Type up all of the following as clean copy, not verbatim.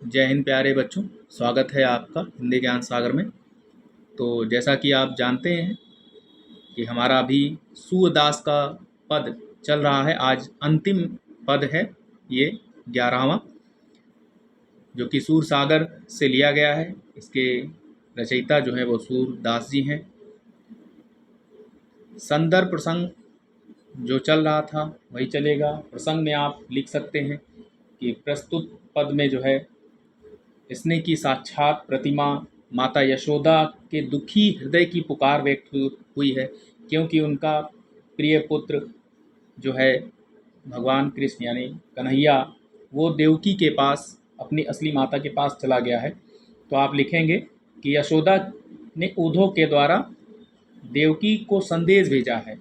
जय हिंद प्यारे बच्चों। स्वागत है आपका हिंदी ज्ञान सागर में। तो जैसा कि आप जानते हैं कि हमारा अभी सूरदास का पद चल रहा है। आज अंतिम पद है ये 11वां, जो कि सूर सागर से लिया गया है। इसके रचयिता जो है वो सूरदास जी हैं। संदर्भ प्रसंग जो चल रहा था वही चलेगा। प्रसंग में आप लिख सकते हैं कि प्रस्तुत पद में जो है स्नेह की साक्षात प्रतिमा माता यशोदा के दुखी हृदय की पुकार व्यक्त हुई है, क्योंकि उनका प्रिय पुत्र जो है भगवान कृष्ण यानी कन्हैया, वो देवकी के पास अपनी असली माता के पास चला गया है। तो आप लिखेंगे कि यशोदा ने उद्धव के द्वारा देवकी को संदेश भेजा है।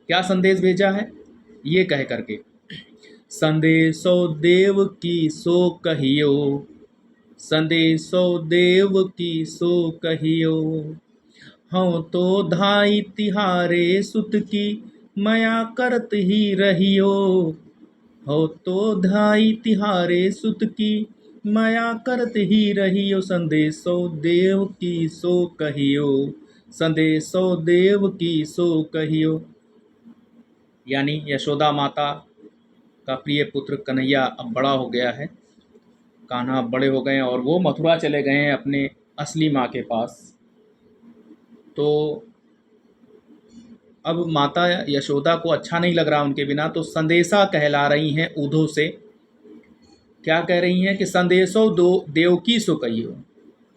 क्या संदेश भेजा है? ये कह करके, संदेशो देव की सो कहियो, संदेशो देव की सो कहियो, हूँ तो धाई तिहारे सुत की मया करत ही रहियो, हो तो धाई तिहारे सुत की मया करत ही रहियो, संदेशो देव की सो कहियो, संदेशो देव की सो कहियो। यानी यशोदा माता का प्रिय पुत्र कन्हैया अब बड़ा हो गया है, कान्हा बड़े हो गए हैं और वो मथुरा चले गए हैं अपने असली माँ के पास। तो अब माता यशोदा को अच्छा नहीं लग रहा उनके बिना, तो संदेशा कहला रही हैं उद्धव से। क्या कह रही हैं कि संदेशो दो देवकी सो कहियो,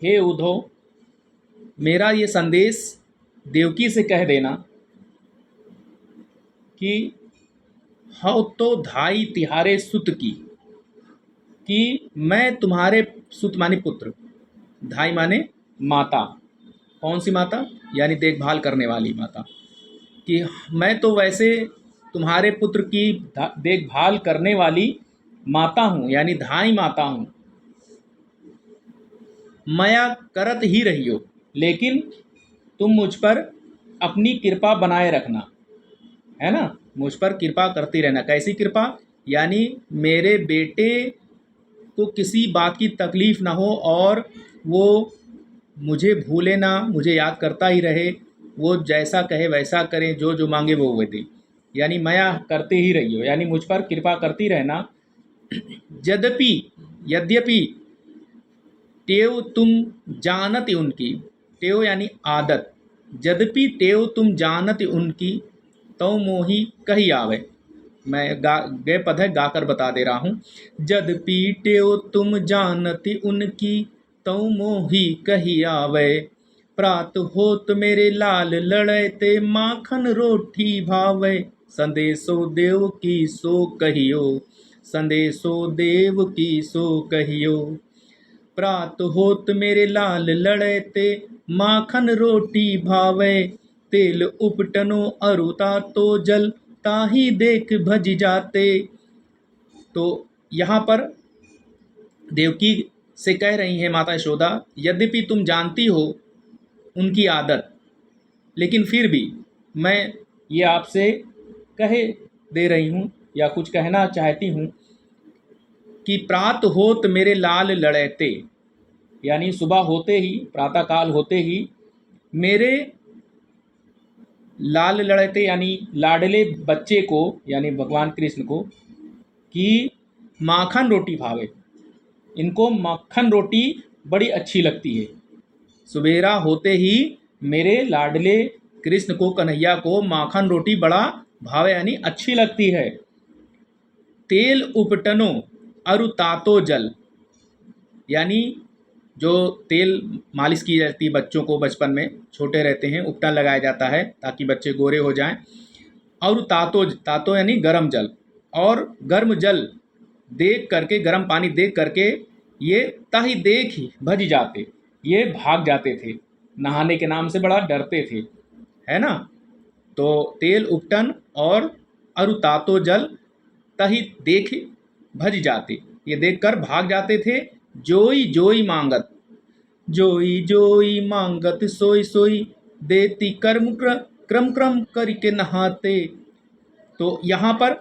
हे उद्धव मेरा ये संदेश देवकी से कह देना कि हौ तो धाई तिहारे सुत की, कि मैं तुम्हारे सुत माने पुत्र, धाई माने माता। कौन सी माता? यानी देखभाल करने वाली माता। कि मैं तो वैसे तुम्हारे पुत्र की देखभाल करने वाली माता हूँ, यानी धाई माता हूँ। मया करत ही रही हो, लेकिन तुम मुझ पर अपनी कृपा बनाए रखना, है ना। मुझ पर कृपा करती रहना। कैसी कृपा? यानी मेरे बेटे को किसी बात की तकलीफ़ ना हो और वो मुझे भूले ना, मुझे याद करता ही रहे। वो जैसा कहे वैसा करे, जो जो मांगे वो दे। यानी मया करते ही रही हो, यानी मुझ पर कृपा करती रहना। यद्यपि यद्यपि टेव तुम जानत उनकी, टेव यानी आदत, यद्यपि टेव तुम जानत उनकी तो मोही कही आवे। मैं गे पद है गाकर बता दे रहा हूँ। यद्यपि टेव तुम जानती उनकी तो मोही कही आवे, प्रात होत मेरे लाल लड़ते माखन रोटी भावे, संदेशो देव की सो कहियो, संदेशो देव की सो कहियो, प्रात होत मेरे लाल लड़ते माखन रोटी भावे, तेल उपटनो अरुता तो जल ताही देख भज जाते। तो यहाँ पर देवकी से कह रही हैं माता यशोदा, यद्यपि तुम जानती हो उनकी आदत, लेकिन फिर भी मैं ये आपसे कहे दे रही हूँ या कुछ कहना चाहती हूँ कि प्रात होत मेरे लाल लड़ते, यानी सुबह होते ही, प्रातःकाल होते ही मेरे लाल लड़ते यानी लाडले बच्चे को, यानी भगवान कृष्ण को, कि माखन रोटी भावे, इनको मक्खन रोटी बड़ी अच्छी लगती है। सुबेरा होते ही मेरे लाडले कृष्ण को, कन्हैया को माखन रोटी बड़ा भावे यानी अच्छी लगती है। तेल उपटनो अरु तातो जल, यानी जो तेल मालिश की जाती है बच्चों को, बचपन में छोटे रहते हैं उपटन लगाया जाता है ताकि बच्चे गोरे हो जाएं। और तातो, तातो यानी गर्म जल, और गर्म जल देख करके, गर्म पानी देख करके ये ताही देख ही भज जाते, ये भाग जाते थे। नहाने के नाम से बड़ा डरते थे, है ना। तो तेल उपटन और अरु तातो जल तही देख भज जाते, ये देखकर भाग जाते थे। जोई जोई मांगत, जोई जोई मांगत सोई सोई, देती कर्म क्रम क्रम करके नहाते। तो यहाँ पर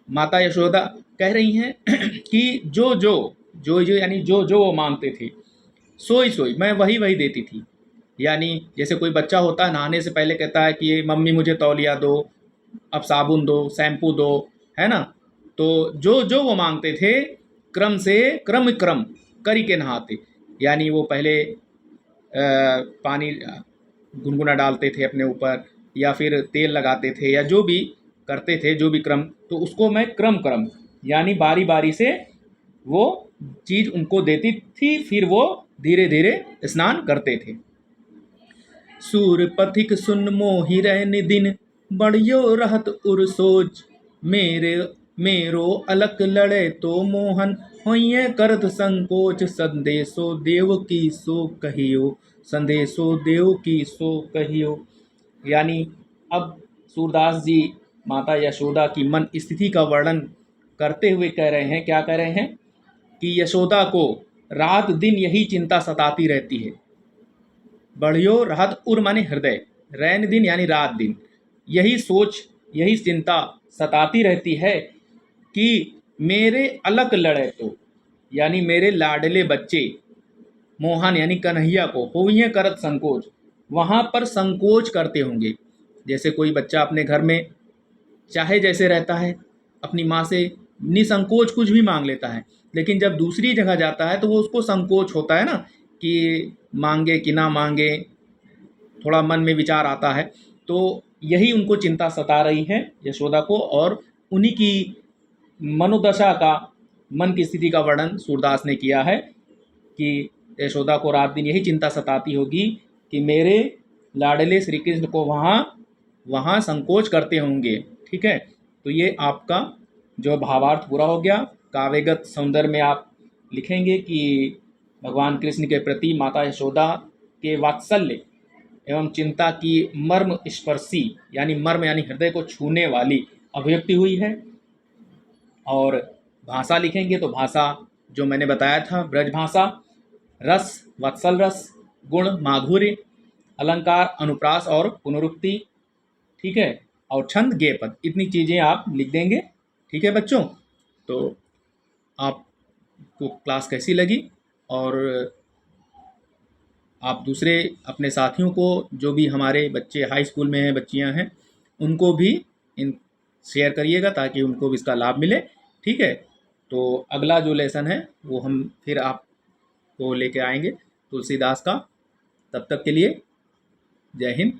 माता यशोदा कह रही हैं कि जो जो जो जो यानी जो जो वो मांगते थे, सोई सोई मैं वही वही देती थी। यानी जैसे कोई बच्चा होता है नहाने से पहले कहता है कि मम्मी मुझे तौलिया दो, अब साबुन दो, शैम्पू दो, है ना? तो जो जो वो मांगते थे, क्रम से क्रम क्रम करी के नहाते। यानी वो पहले पानी गुनगुना डालते थे अपने ऊपर, या फिर तेल लगाते थे, या जो भी करते थे, जो भी क्रम, तो उसको मैं क्रम क्रम यानी बारी बारी से वो चीज़ उनको देती थी, फिर वो धीरे धीरे स्नान करते थे। सूर पथिक सुन मोहि रैन दिन, बड़ियो रहत उर सोच, मेरे मेरो अलक लड़े तो मोहन, होइए करत संकोच, संदेशो देव की सो कहियो, संदेशो देव की सो कहियो। यानी अब सूरदास जी माता यशोदा की मन स्थिति का वर्णन करते हुए कह रहे हैं, क्या कह रहे हैं कि यशोदा को रात दिन यही चिंता सताती रहती है। बढ़ियो राहत उर माने हृदय, रैन दिन यानी रात दिन, यही सोच यही चिंता सताती रहती है कि मेरे अलग लड़े तो, यानी मेरे लाडले बच्चे मोहन यानी कन्हैया को होइए करत संकोच, वहाँ पर संकोच करते होंगे। जैसे कोई बच्चा अपने घर में चाहे जैसे रहता है, अपनी माँ से निसंकोच कुछ भी मांग लेता है, लेकिन जब दूसरी जगह जाता है तो वो उसको संकोच होता है ना, कि मांगे कि ना मांगे, थोड़ा मन में विचार आता है। तो यही उनको चिंता सता रही है यशोदा को, और उन्हीं की मनोदशा का, मन की स्थिति का वर्णन सूरदास ने किया है कि यशोदा को रात दिन यही चिंता सताती होगी कि मेरे लाडले श्री कृष्ण को वहाँ वहाँ संकोच करते होंगे। ठीक है, तो ये आपका जो भावार्थ पूरा हो गया। काव्यगत सौंदर्य में आप लिखेंगे कि भगवान कृष्ण के प्रति माता यशोदा के वात्सल्य एवं चिंता की मर्म स्पर्शी, यानी मर्म यानी हृदय को छूने वाली अभिव्यक्ति हुई है। और भाषा लिखेंगे तो भाषा जो मैंने बताया था, ब्रज भाषा, रस वत्सल रस, गुण माधुर्य, अलंकार अनुप्रास और पुनरुक्ति। ठीक है, और छंद गेय पद, इतनी चीज़ें आप लिख देंगे। ठीक है बच्चों, तो आपको क्लास कैसी लगी, और आप दूसरे अपने साथियों को, जो भी हमारे बच्चे हाई स्कूल में हैं, बच्चियां हैं, उनको भी इन शेयर करिएगा ताकि उनको भी इसका लाभ मिले। ठीक है, तो अगला जो लेसन है वो हम फिर आपको लेके आएंगे तुलसीदास का। तब तक के लिए जय हिंद।